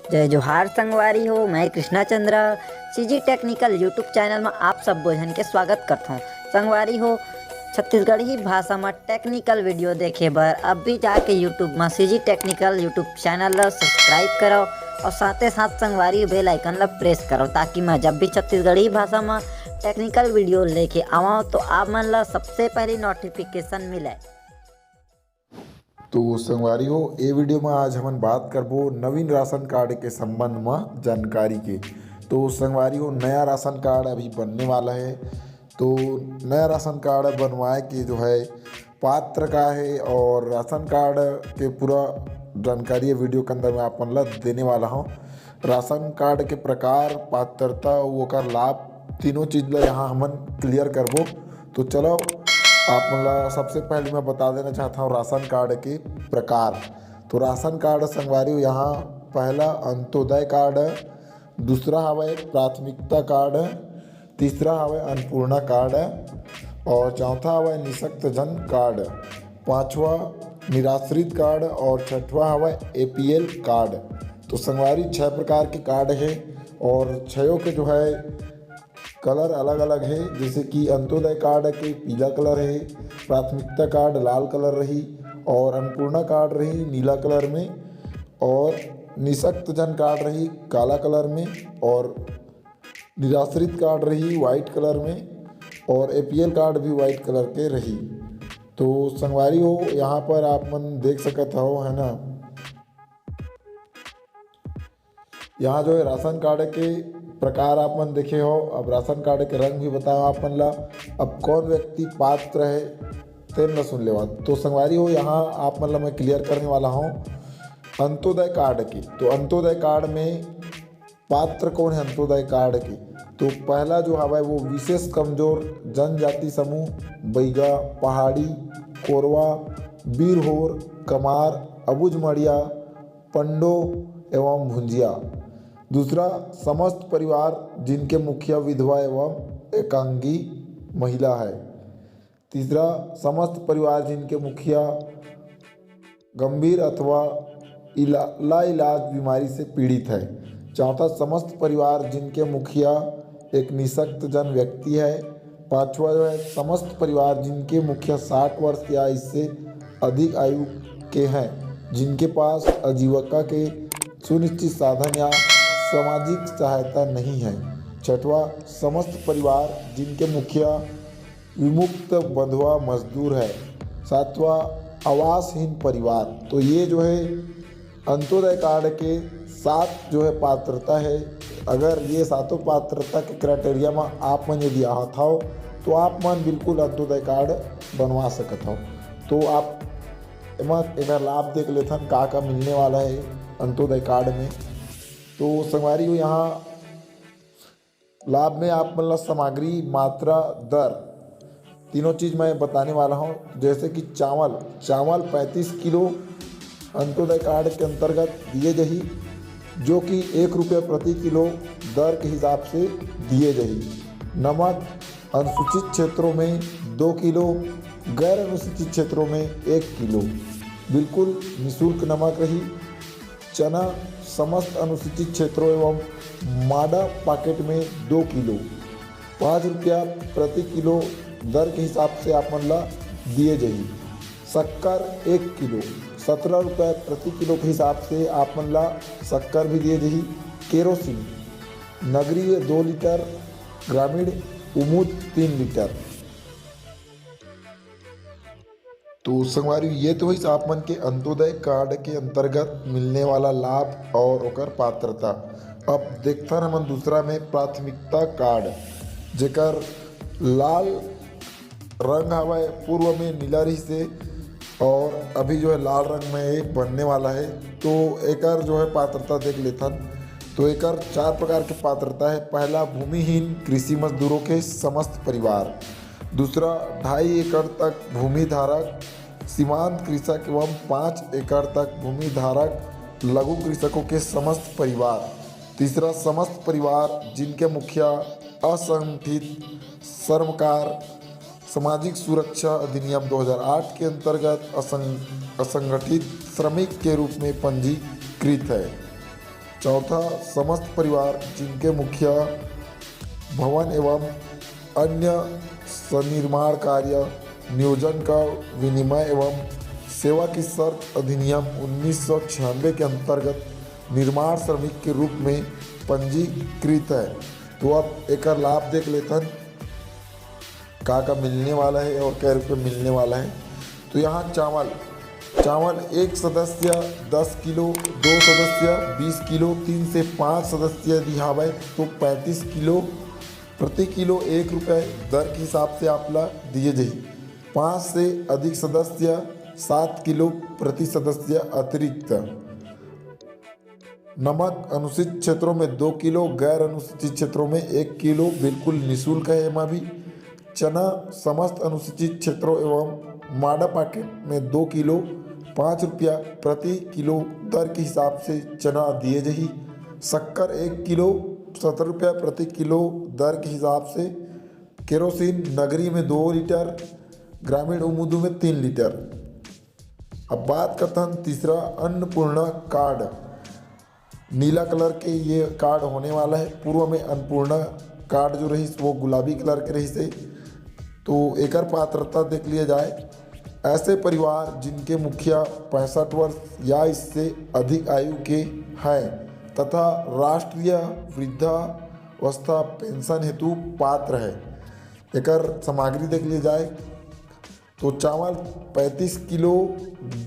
जय जोहार संगवारी हो। मैं कृष्णा चंद्र सीजी टेक्निकल यूट्यूब चैनल में आप सब बोझन के स्वागत करता हूँ। संगवारी हो, छत्तीसगढ़ी भाषा में टेक्निकल वीडियो देखे बर अब भी जाके यूट्यूब में सीजी टेक्निकल यूट्यूब चैनल ला सब्सक्राइब करो और साथ साथ संगवारी बेल आइकन ला प्रेस करो, ताकि मैं जब भी छत्तीसगढ़ी भाषा में टेक्निकल वीडियो लेके आवा तो आप मन ला सबसे पहले नोटिफिकेशन मिले। तो संगवारी हो, ये वीडियो में आज हम बात करबो नवीन राशन कार्ड के संबंध में जानकारी के। तो संगवारी हो, नया राशन कार्ड अभी बनने वाला है। तो नया राशन कार्ड बनवाए के जो है पात्र का है और राशन कार्ड के पूरा जानकारी वीडियो के अंदर मैं आप मन ला देने वाला हूँ। राशन कार्ड के प्रकार, पात्रता, वो का लाभ, तीनों चीज़ ला यहाँ हमन क्लियर करबो। तो चलो आप मतलब सबसे पहले मैं बता देना चाहता हूँ राशन कार्ड के प्रकार। तो राशन कार्ड संगवारी यहाँ पहला अंत्योदय कार्ड, दूसरा हवे प्राथमिकता कार्ड, तीसरा हवे अन्नपूर्णा कार्ड और चौथा हवे निःशक्त जन कार्ड, पांचवा निराश्रित कार्ड और छठवा हवे APL कार्ड। तो संगवारी 6 प्रकार के कार्ड है और छयों के जो है कलर अलग अलग है। जैसे कि अंत्योदय कार्ड के पीला कलर है, प्राथमिकता कार्ड लाल कलर रही और अन्नपूर्णा कार्ड रही नीला कलर में और निःशक्त जन कार्ड रही काला कलर में और निराश्रित कार्ड रही वाइट कलर में और APL कार्ड भी वाइट कलर के रही। तो संगवारी हो, यहाँ पर आप मन देख सकत हो, है ना, यहाँ जो है राशन कार्ड के प्रकार आप मन देखे हो। अब राशन कार्ड के रंग भी बताओ आप मन ला। अब कौन व्यक्ति पात्र है तेन ला सुन लेवा। तो संगवारी हो, यहाँ आप मन ला मैं क्लियर करने वाला हूँ अंत्योदय कार्ड की। तो अंत्योदय कार्ड में पात्र कौन है अंत्योदय कार्ड की? तो पहला जो हवा वो विशेष कमजोर जनजाति समूह, बैगा, पहाड़ी, कोरवा, बीरहोर, कमार, अबुझमड़िया, पंडो एवं भुंजिया। दूसरा समस्त परिवार जिनके मुखिया विधवा एवं एकांगी महिला है। तीसरा समस्त परिवार जिनके मुखिया गंभीर अथवा लाइलाज बीमारी से पीड़ित है। चौथा समस्त परिवार जिनके मुखिया एक निःशक्त जन व्यक्ति है। पांचवा जो है समस्त परिवार जिनके मुखिया 60 वर्ष या इससे अधिक आयु के हैं, जिनके पास आजीविका के सुनिश्चित साधन या सामाजिक सहायता नहीं है। छठवा समस्त परिवार जिनके मुखिया विमुक्त बंधुआ मजदूर है। सातवां आवासहीन परिवार। तो ये जो है अंत्योदय कार्ड के 7 जो है पात्रता है। अगर ये 7 पात्रता के क्राइटेरिया में आप मन यदि आहत हो तो आप मन बिल्कुल अंत्योदय कार्ड बनवा सकत हो। तो आप एमा लाभ देख लेथन का मिलने वाला है अंत्योदय कार्ड में। तो संगवारी हो, यहाँ लाभ में आप मतलब सामग्री, मात्रा, दर, तीनों चीज़ मैं बताने वाला हूँ। जैसे कि चावल 35 किलो अंत्योदय कार्ड के अंतर्गत दिए जही, जो कि 1 रुपये प्रति किलो दर के हिसाब से दिए जही। नमक अनुसूचित क्षेत्रों में 2 किलो, गैर अनुसूचित क्षेत्रों में 1 किलो बिल्कुल निःशुल्क नमक रही। चना समस्त अनुसूचित क्षेत्रों एवं माडा पैकेट में 2 किलो, 5 रुपया प्रति किलो दर के हिसाब से आप मन ला दिए जाइए। शक्कर 1 किलो 17 रुपये प्रति किलो के हिसाब से आप मन ला शक्कर भी दिए जाइए। केरोसिन नगरीय 2 लीटर, ग्रामीण उमूद 3 लीटर। तो संगवारी ये तो वही आप मन के अंत्योदय कार्ड के अंतर्गत मिलने वाला लाभ और ओकर पात्रता। अब देखता हमन दूसरा में प्राथमिकता कार्ड, जेकर लाल रंग हवा पूर्व में नीला रही से और अभी जो है लाल रंग में एक बनने वाला है। तो एकर जो है पात्रता देख लेथन। तो एकर 4 प्रकार के पात्रता है। पहला भूमिहीन कृषि मजदूरों के समस्त परिवार। दूसरा 2.5 एकड़ तक भूमि धारक सीमांत कृषक एवं 5 एकड़ तक भूमि धारक लघु कृषकों के समस्त परिवार। तीसरा समस्त परिवार जिनके मुखिया असंगठित श्रमकार सामाजिक सुरक्षा अधिनियम 2008 के अंतर्गत असंगठित श्रमिक के रूप में पंजीकृत है। चौथा, समस्त परिवार जिनके मुखिया भवन एवं अन्य सनिर्माण कार्य, नियोजन का विनिमय एवं सेवा की शर्त अधिनियम 1996 के अंतर्गत निर्माण श्रमिक के रूप में पंजीकृत है। तो अब एक लाभ देख लेते का मिलने वाला है और क्या रुपये मिलने वाला है। तो यहाँ चावल एक सदस्य 10 किलो, 2 सदस्य 20 किलो, 3 से 5 सदस्य यदि हवे तो 35 किलो प्रति किलो 1 रुपये दर के हिसाब से आपला दिए जाए। 5 से अधिक सदस्य 7 किलो प्रति सदस्य अतिरिक्त। नमक अनुसूचित क्षेत्रों में 2 किलो, गैर अनुसूचित क्षेत्रों में 1 किलो बिल्कुल निःशुल्क है। एमा भी चना समस्त अनुसूचित क्षेत्रों एवं माडा पैकेट में 2 किलो 5 रुपया प्रति किलो दर के हिसाब से चना दिए जाही। शक्कर 1 किलो 70 रुपया प्रति किलो दर के हिसाब से। केरोसिन नगरी में 2 लीटर, ग्रामीण उमुदू में 3 लीटर। अब बात करते हैं तीसरा, अन्नपूर्णा कार्ड। नीला कलर के ये कार्ड होने वाला है। पूर्व में अन्नपूर्णा कार्ड जो रही वो गुलाबी कलर के रही से। तो एकर पात्रता देख लिया जाए। ऐसे परिवार जिनके मुखिया 65 वर्ष या इससे अधिक आयु के हैं तथा राष्ट्रीय वृद्धावस्था पेंशन हेतु पात्र है। एकर सामग्री देख लिया जाए तो चावल 35 किलो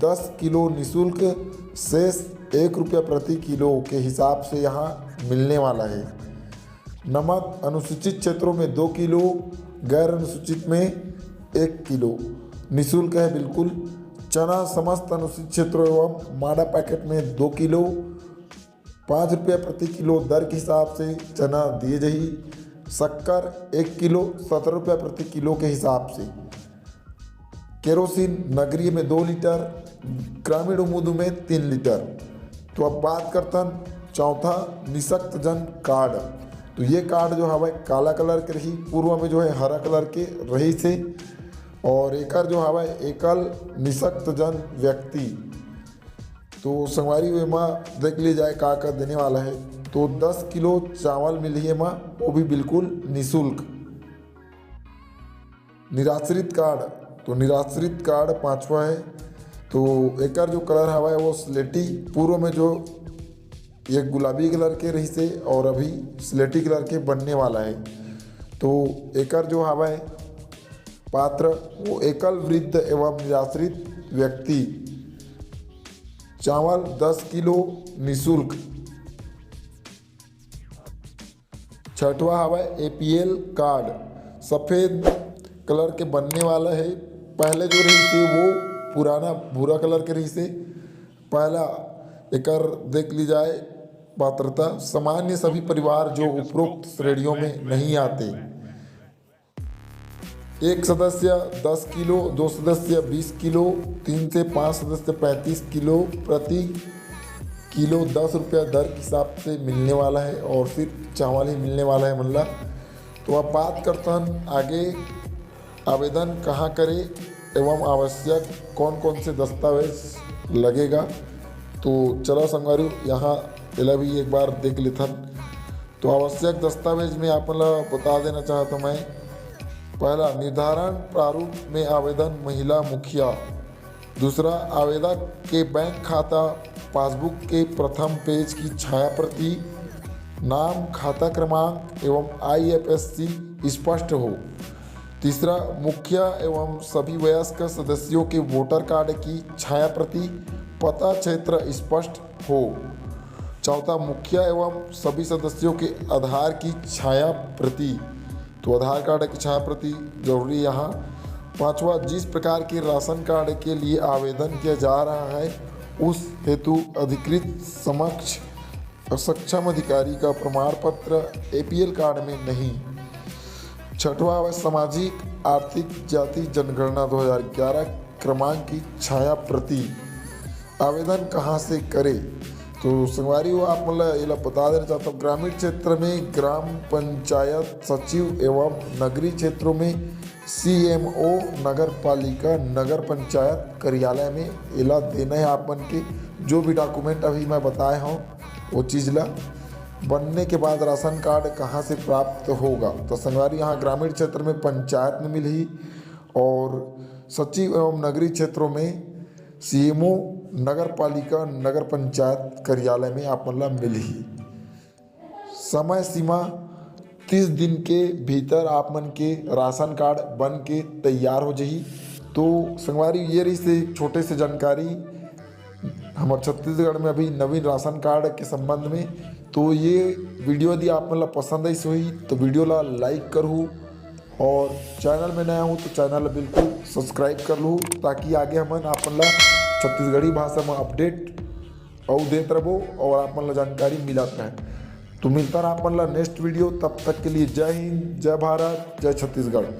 10 किलो निःशुल्क, शेष 1 रुपया प्रति किलो के हिसाब से यहाँ मिलने वाला है। नमक अनुसूचित क्षेत्रों में 2 किलो, गैर अनुसूचित में 1 किलो निःशुल्क है बिल्कुल। चना समस्त अनुसूचित क्षेत्रों एवं माडा पैकेट में 2 किलो 5 रुपया प्रति किलो दर के हिसाब से चना दिए जाही। शक्कर 1 किलो 70 रुपया प्रति किलो के हिसाब से। केरोसिन नगरीय में 2 लीटर, ग्रामीण उमुदू में 3 लीटर। तो अब बात करते हैं चौथा, निःशक्त जन कार्ड। तो ये कार्ड जो हवा काला कलर के रही, पूर्व में जो है हरा कलर के रही से। और एकर जो हवा एकल निःशक्त जन व्यक्ति। तो संगवारी एमा देख ली जाए का देने वाला है। तो 10 किलो चावल मिली है एमा, वो भी बिल्कुल निःशुल्क। निराश्रित कार्ड, तो निराश्रित कार्ड 5वां है। तो एकर जो कलर हवा है वो स्लेटी, पूर्व में जो ये गुलाबी कलर के रही से और अभी स्लेटी कलर के बनने वाला है। तो एकर जो हवा है पात्र वो एकल वृद्ध एवं निराश्रित व्यक्ति। चावल 10 किलो निःशुल्क। 6वां हवा APL कार्ड, सफ़ेद कलर के बनने वाला है। पहले जो रही थी वो पुराना भूरा कलर के रही से। पहला एकर देख ली जाए पात्रता, सामान्य सभी परिवार जो उपरोक्त श्रेणियों में नहीं आते। 1 सदस्य 10 किलो, 2 सदस्य 20 किलो, 3 से 5 सदस्य 35 किलो प्रति किलो 10 रुपया दर के हिसाब से मिलने वाला है। और सिर्फ चावल ही मिलने वाला है मल्ला। तो अब बात करते हैं आगे, आवेदन कहाँ करें एवं आवश्यक कौन कौन से दस्तावेज लगेगा। तो चलो संगवारी यहाँ पहला भी एक बार देख लेते हैं। तो आवश्यक दस्तावेज में आप बता देना चाहता हूँ मैं। पहला, निर्धारण प्रारूप में आवेदन महिला मुखिया। दूसरा, आवेदक के बैंक खाता पासबुक के प्रथम पेज की छाया प्रति, नाम, खाता क्रमांक एवं IFSC स्पष्ट हो। तीसरा, मुखिया एवं सभी वयस्क सदस्यों के वोटर कार्ड की छाया प्रति, पता क्षेत्र स्पष्ट हो। चौथा, मुखिया एवं सभी सदस्यों के आधार की छाया प्रति, तो आधार कार्ड की छाया प्रति जरूरी यहाँ। पांचवा, जिस प्रकार के राशन कार्ड के लिए आवेदन किया जा रहा है उस हेतु अधिकृत समक्ष सक्षम अधिकारी का प्रमाण पत्र APL कार्ड में नहीं। छठवां, सामाजिक आर्थिक जाति जनगणना 2011 क्रमांक की छाया प्रति। आवेदन कहाँ से करें, तो संगवारी हो आप मतलब ये बता देना चाहता हूँ। ग्रामीण क्षेत्र में ग्राम पंचायत सचिव एवं नगरीय क्षेत्रों में CMO नगर पालिका नगर पंचायत कार्यालय में इला देना है आपन के। जो भी डॉक्यूमेंट अभी मैं बताया हूँ वो चीज़ ला बनने के बाद राशन कार्ड कहाँ से प्राप्त होगा। तो संगवारी यहाँ ग्रामीण क्षेत्र में पंचायत में मिली और सचिव एवं नगरीय क्षेत्रों में सीएमओ नगर पालिका नगर पंचायत कार्यालय में आप मतलब मिली। समय सीमा 30 दिन के भीतर आप मन के राशन कार्ड बन के तैयार हो जाही। तो संगवारी ये रही से एक छोटे से जानकारी हमारे छत्तीसगढ़ में अभी नवीन राशन कार्ड के संबंध में। तो ये वीडियो यदि आप मतलब पसंद आई हुई तो वीडियो ला लाइक करूँ और चैनल में नया हूँ तो चैनल ला बिल्कुल सब्सक्राइब कर लूँ ताकि आगे हमन आपन ला छत्तीसगढ़ी भाषा में अपडेट और देते रहो और आप मन ला जानकारी मिलत रहे। तो मिलता रहा अपन ला नेक्स्ट वीडियो, तब तक के लिए जय हिंद, जय भारत, जय छत्तीसगढ़।